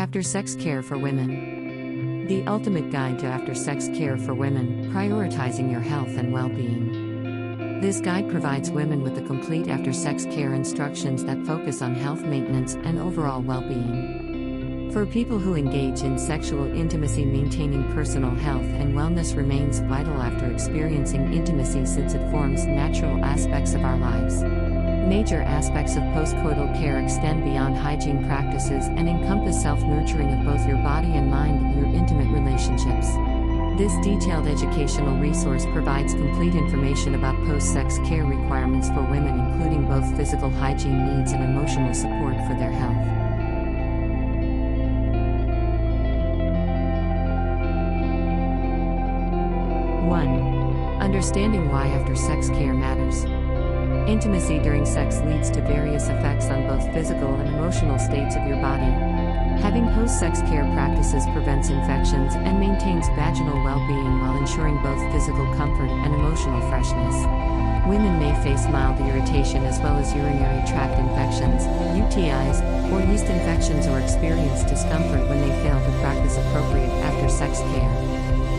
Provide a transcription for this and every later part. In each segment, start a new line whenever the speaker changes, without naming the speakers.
After-sex care for women. The ultimate guide to after-sex care for women, prioritizing your health and well-being. This guide provides women with the complete after-sex care instructions that focus on health maintenance and overall well-being. For people who engage in sexual intimacy, maintaining personal health and wellness remains vital after experiencing intimacy, since it forms natural aspects of our lives. Major aspects of postcoital care extend beyond hygiene practices and encompass self-nurturing of both your body and mind in your intimate relationships. This detailed educational resource provides complete information about post-sex care requirements for women, including both physical hygiene needs and emotional support for their health. Understanding why after-sex care matters. Intimacy during sex leads to various effects on both physical and emotional states of your body. Having post-sex care practices prevents infections and maintains vaginal well-being while ensuring both physical comfort and emotional freshness. Women may face mild irritation as well as urinary tract infections, UTIs, or yeast infections, or experience discomfort when they fail to practice appropriate after-sex care.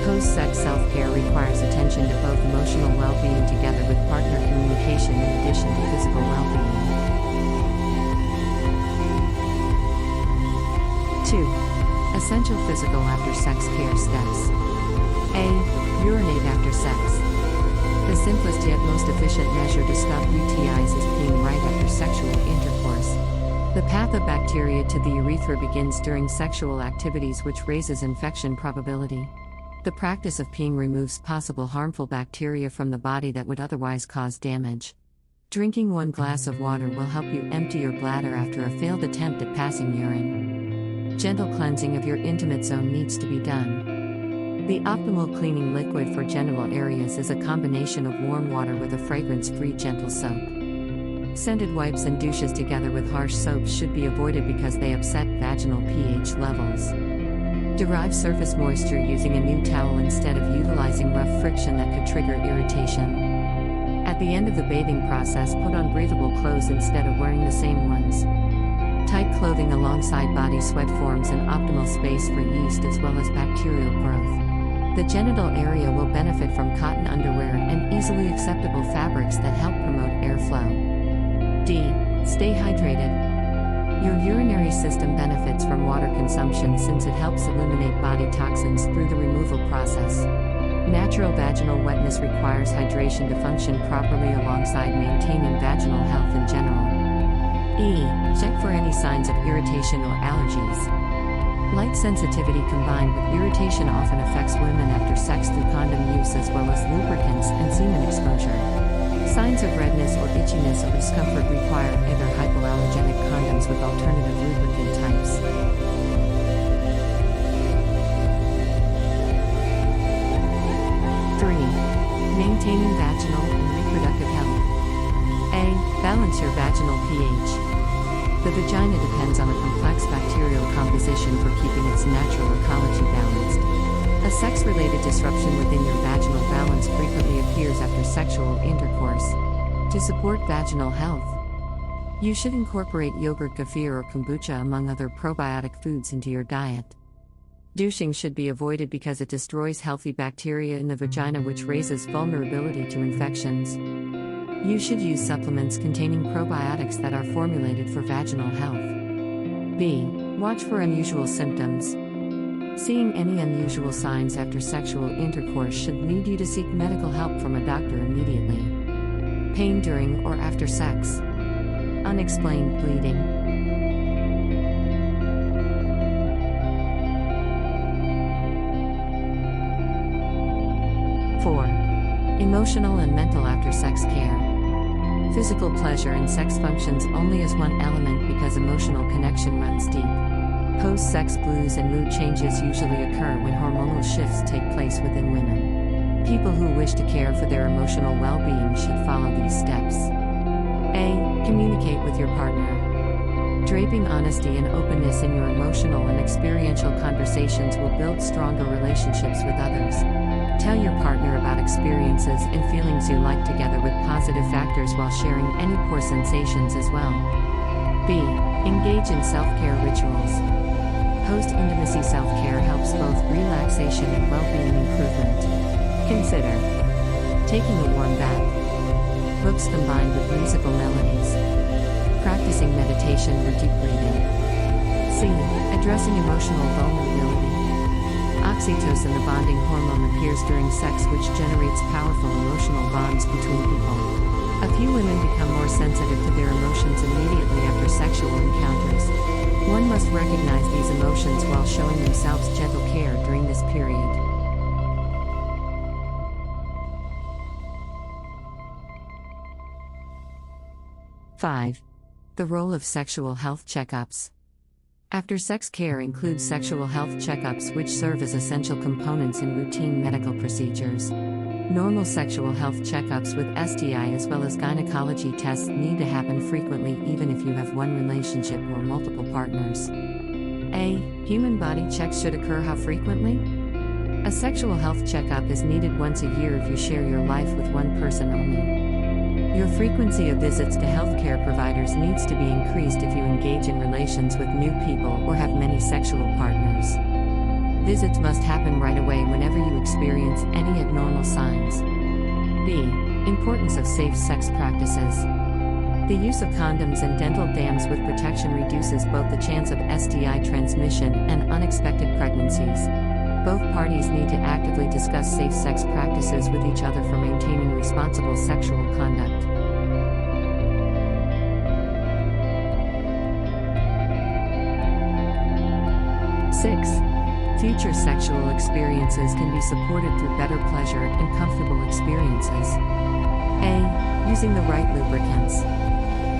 Post-sex self-care requires attention to both emotional well-being together with partner communication in addition to physical well-being. 2. Essential physical after-sex care steps. A. Urinate after sex. The simplest yet most efficient measure to stop UTIs is peeing right after sexual intercourse. The path of bacteria to the urethra begins during sexual activities, which raises infection probability. The practice of peeing removes possible harmful bacteria from the body that would otherwise cause damage. Drinking 1 glass of water will help you empty your bladder after a failed attempt at passing urine. Gentle cleansing of your intimate zone needs to be done. The optimal cleaning liquid for genital areas is a combination of warm water with a fragrance-free gentle soap. Scented wipes and douches together with harsh soaps should be avoided because they upset vaginal pH levels. Derive surface moisture using a new towel instead of utilizing rough friction that could trigger irritation. At the end of the bathing process, put on breathable clothes instead of wearing the same ones. Tight clothing alongside body sweat forms an optimal space for yeast as well as bacterial growth. The genital area will benefit from cotton underwear and easily acceptable fabrics that help promote airflow. D. Stay hydrated. Your urinary system benefits from water consumption since it helps eliminate body toxins through the removal process. Natural vaginal wetness requires hydration to function properly alongside maintaining vaginal health in general. E. Check for any signs of irritation or allergies. Light sensitivity combined with irritation often affects women after sex through condom use as well as lubricants and semen exposure. Signs of redness or itchiness or discomfort require either hypoallergenic condoms with alternative lubricant types. Maintaining vaginal and reproductive health. A. Balance your vaginal pH. The vagina depends on a complex bacterial composition for keeping its natural ecology balanced. A sex-related disruption within your vaginal balance frequently appears after sexual intercourse. To support vaginal health, you should incorporate yogurt, kefir, or kombucha among other probiotic foods into your diet. Douching should be avoided because it destroys healthy bacteria in the vagina, which raises vulnerability to infections. You should use supplements containing probiotics that are formulated for vaginal health. B. Watch for unusual symptoms. Seeing any unusual signs after sexual intercourse should lead you to seek medical help from a doctor immediately. Pain during or after sex. Unexplained bleeding. Emotional and mental after-sex care. Physical pleasure and sex functions only as one element because emotional connection runs deep. Post-sex blues and mood changes usually occur when hormonal shifts take place within women. People who wish to care for their emotional well-being should follow these steps. A. Communicate with your partner. Draping honesty and openness in your emotional and experiential conversations will build stronger relationships with others. Tell your partner about experiences and feelings you like together with positive factors while sharing any poor sensations as well. B. Engage in self-care rituals. Post-intimacy self-care helps both relaxation and well-being improvement. Consider taking a warm bath, books combined with musical melodies, practicing meditation or deep breathing. C. Addressing emotional vulnerability. Oxytocin, the bonding hormone, appears during sex, which generates powerful emotional bonds between people. A few women become more sensitive to their emotions immediately after sexual encounters. One must recognize these emotions while showing themselves gentle care during this period. #5. The role of sexual health checkups. After sex care includes sexual health checkups, which serve as essential components in routine medical procedures. Normal sexual health checkups with STI as well as gynecology tests need to happen frequently, even if you have one relationship or multiple partners. A. Human body checks should occur how frequently? A sexual health checkup is needed once a year if you share your life with one person only. Your frequency of visits to healthcare providers needs to be increased if you engage in relations with new people or have many sexual partners. Visits must happen right away whenever you experience any abnormal signs. B. Importance of safe sex practices. The use of condoms and dental dams with protection reduces both the chance of STI transmission and unexpected pregnancies. Both parties need to actively discuss safe sex practices with each other for maintaining responsible sexual conduct. #6. Future sexual experiences can be supported through better pleasure and comfortable experiences. A. Using the right lubricants.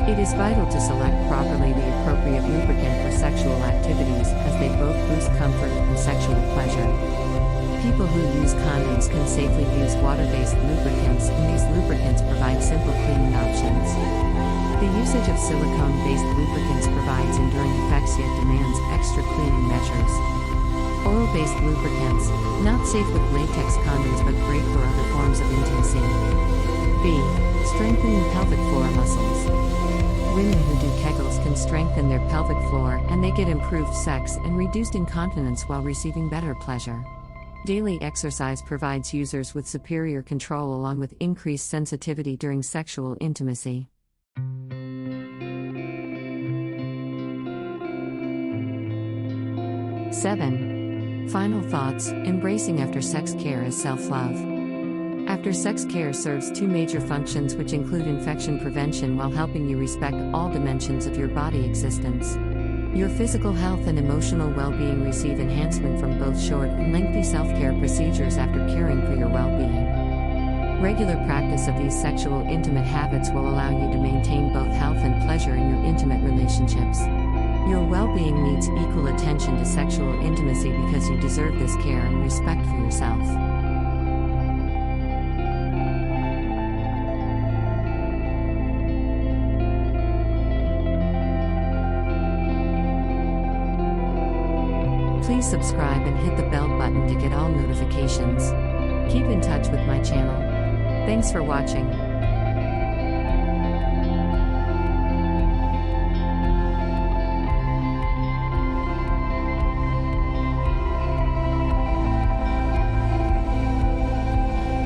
It is vital to select properly the appropriate lubricant for sexual activities, as they both boost comfort and sexual pleasure. People who use condoms can safely use water-based lubricants, and these lubricants provide simple cleaning options. The usage of silicone-based lubricants provides enduring effects yet demands extra cleaning measures. Oral-based lubricants, not safe with latex condoms but great for other forms of intimacy. B. Strengthening pelvic floor muscles. Women who do Kegels can strengthen their pelvic floor, and they get improved sex and reduced incontinence while receiving better pleasure. Daily exercise provides users with superior control along with increased sensitivity during sexual intimacy. #7. Final thoughts: embracing after sex care as self-love. After sex care serves two major functions, which include infection prevention while helping you respect all dimensions of your body existence. Your physical health and emotional well-being receive enhancement from both short and lengthy self-care procedures after caring for your well-being. Regular practice of these sexual intimate habits will allow you to maintain both health and pleasure in your intimate relationships. Your well-being needs equal attention to sexual intimacy because you deserve this care and respect for yourself. Please subscribe and hit the bell button to get all notifications. Keep in touch with my channel. Thanks for watching.